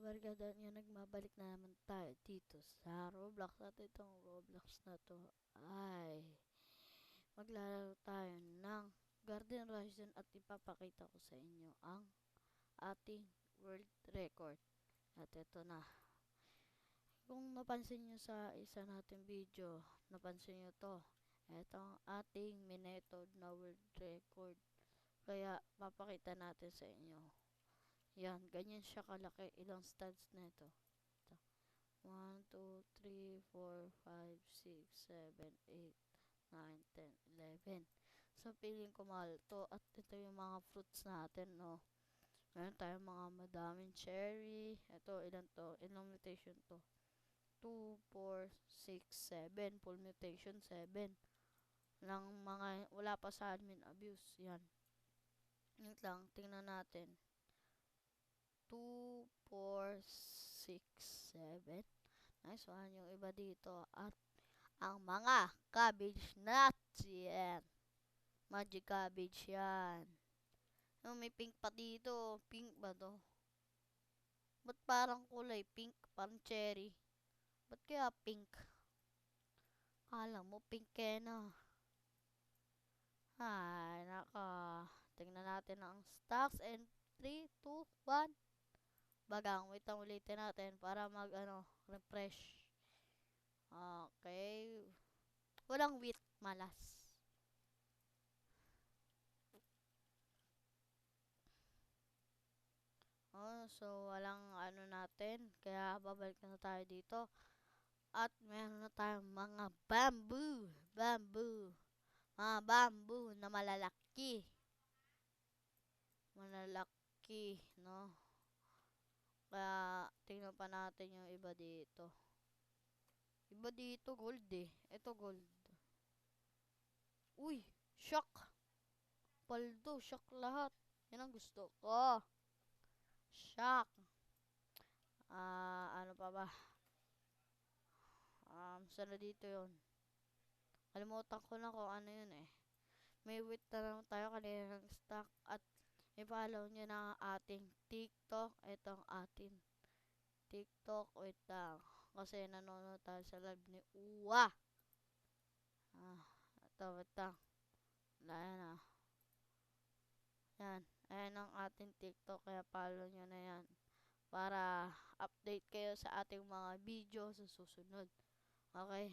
kabarkada niya, nagbabalik na naman tayo dito sa Roblox. At itong Roblox na to ay maglalaro tayo ng Garden Horizon at ipapakita ko sa inyo ang ating world record. At ito na. Kung napansin nyo sa isa nating video, napansin nyo to. Ito ang ating minetod na world record. Kaya papakita natin sa inyo. Yan, ganyan siya kalaki. Ilang studs na ito. 1, 2, 3, 4, 5, 6, 7, 8, 9, 10, 11. So, piling ko mahal to. At ito yung mga fruits natin, no. Meron tayong mga madaming cherry. Ito, ilan to? Ilang mutation to? 2, 4, 6, 7. Full mutation, 7. Wala pa sa admin abuse. Yan. Yun lang, tingnan natin. 2, 4, 6, 7. Nice one. Yung iba dito. At ang mga cabbage nuts. Yan. Magic cabbage yan. Yung may pink pa dito. Pink ba to? Ba't parang kulay pink? Parang cherry. Ba't kaya pink? Alam mo, pink kaya na. Ay, naka. Tingnan natin ang stocks. And 3, 2, 1. Bagang, wait lang, ulitin natin para refresh. Okay. Walang wheat, malas. So walang natin. Kaya babalik na tayo dito. At meron na tayong mga bamboo. Mga bamboo na malalaki. Malalaki, no? Kaya tingnan pa natin yung iba dito. Iba dito gold eh. Ito gold. Uy, shock. Paldo, shock lahat. Yan ang gusto ko. Shock. Ano pa ba? Saan na dito yun? Kalimutan ko na kung ano yun eh. May wait na naman tayo kanina ng stock. At i-follow nyo na ang ating TikTok. Ito ang ating TikTok. Wait lang. Kasi nanonood tayo sa live ni Uwa. Ito, wait lang. Ayan na. Yan. Ayan ang ating TikTok. Kaya follow nyo na yan. Para update kayo sa ating mga video sa susunod. Okay?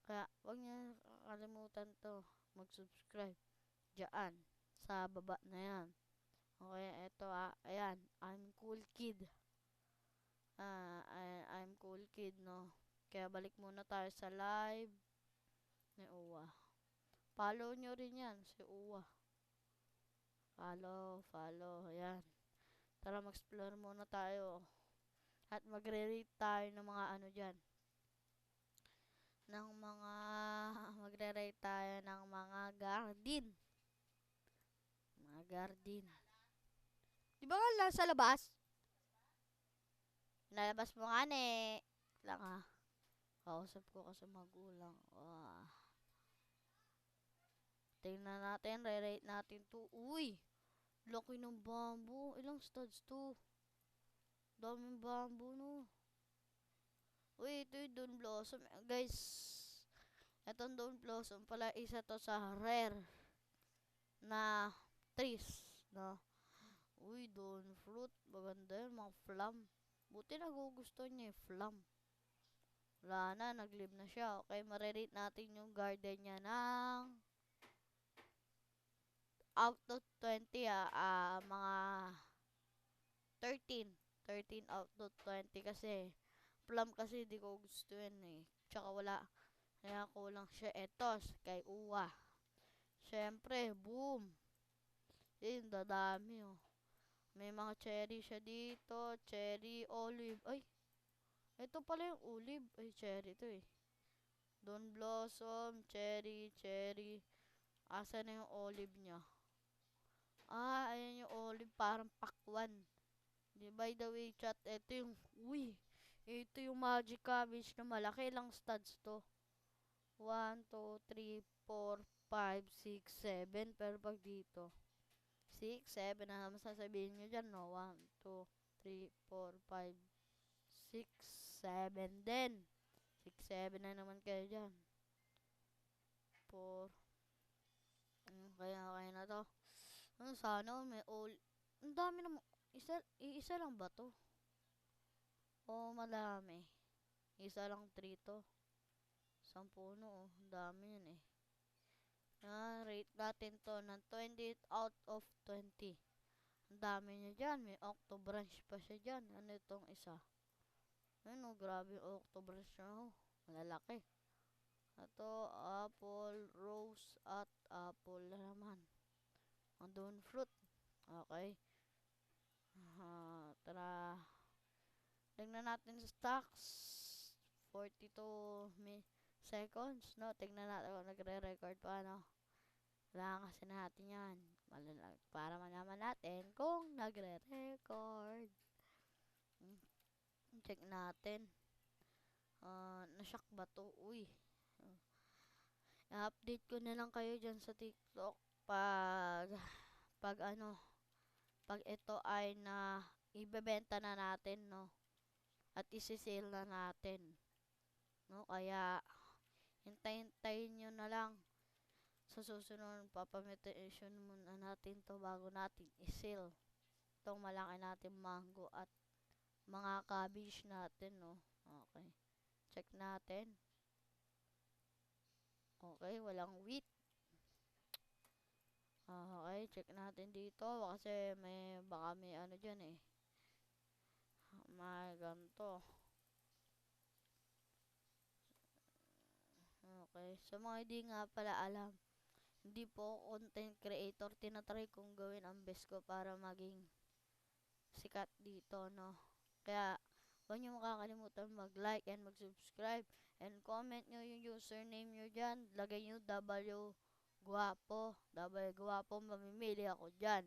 Kaya huwag nyo kakalimutan to. Mag-subscribe. Diyan. Sa baba na yan. Okay, eto ayan. I'm cool kid. I'm cool kid, no? Kaya balik muna tayo sa live ni Uwa. Follow nyo rin yan, si Uwa. Follow. Ayan. Tara, mag-explore muna tayo. At magre-rate tayo ng mga dyan. Magre-rate tayo ng mga garden. Mga garden. Di ba nga nasa labas? Nalabas mo nga lang ha. Kausap ko kasi magulang. Tingnan natin, re-rate natin to. Uy! Laki ng bamboo. Ilang studs to? Daming bamboo, no? Uy, ito yung Dawn Blossom. Guys, itong Dawn Blossom pala, isa to sa rare na trees, no? Uy, Dawn Fruit. Maganda yun, mga flam. Buti nagugustuhan niya yung flam. Wala na, nag-live na siya. Okay, marirate natin yung garden niya ng out of 20, mga 13. 13 out of 20 kasi plum kasi di ko gusto yun eh. Tsaka wala. Kaya kulang siya etos kay Uwa. Siyempre, boom. Yun, dadami oh. May mga cherry siya dito. Cherry, olive. Ay, ito pala yung olive. Ay, cherry to eh. Dawn Blossom, cherry. Asa na yung olive niya? Ayan yung olive. Parang pakwan. By the way, chat, ito yung magic cabbage na malaki. Lang studs to. 1, 2, 3, 4, 5, 6, 7. Pero pag dito, 6, 7 na naman sasabihin nyo dyan, no? 1, 2, 3, 4, 5, 6, 7 din. 6, 7 na naman kayo dyan. 4, kaya na to. Sana may all. Ang dami naman. Isa lang ba to? O madami? Isa lang 3 to. 10 no, ang dami yun eh. Rate natin to ng 20 out of 20. Ang dami niya dyan. May Octobranch pa siya dyan. Ano itong isa? Ano, grabe yung Octobranch na ho. Malalaki. Ito, apple, rose, at apple na naman. Andun fruit. Okay. Tara. Tingnan natin sa stocks. 42 seconds. No, tingnan natin kung nagre-record pa, no. Kailangan kasi natin yan. Para malaman natin kung nagre-record. Check natin. Nashock ba to? Uy. I-update ko na lang kayo dyan sa TikTok pag ito ay na ibebenta na natin, no. At isi-sale na natin. No, kaya hintayin nyo na lang. Sa susunod, papamitation muna natin to bago natin i-sale. Itong malaki natin mango at mga cabbage natin, no. Okay. Check natin. Okay, walang wheat. Okay, check natin dito kasi baka may ano dyan eh. May ganito. Okay, sa mga hindi nga pala alam, hindi po content creator, tinatry kong gawin ang best ko para maging sikat dito, no. Kaya huwag nyo makakalimutan mag-like and mag-subscribe and comment nyo yung username nyo dyan. Lagay nyo Guwapo. Guwapo, mamimili ako dyan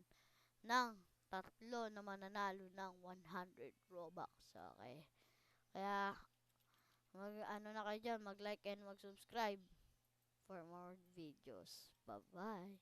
ng 3 na mananalo ng 100 Robux. Okay. Kaya na kayo dyan, mag-like and mag-subscribe for more videos. Bye-bye.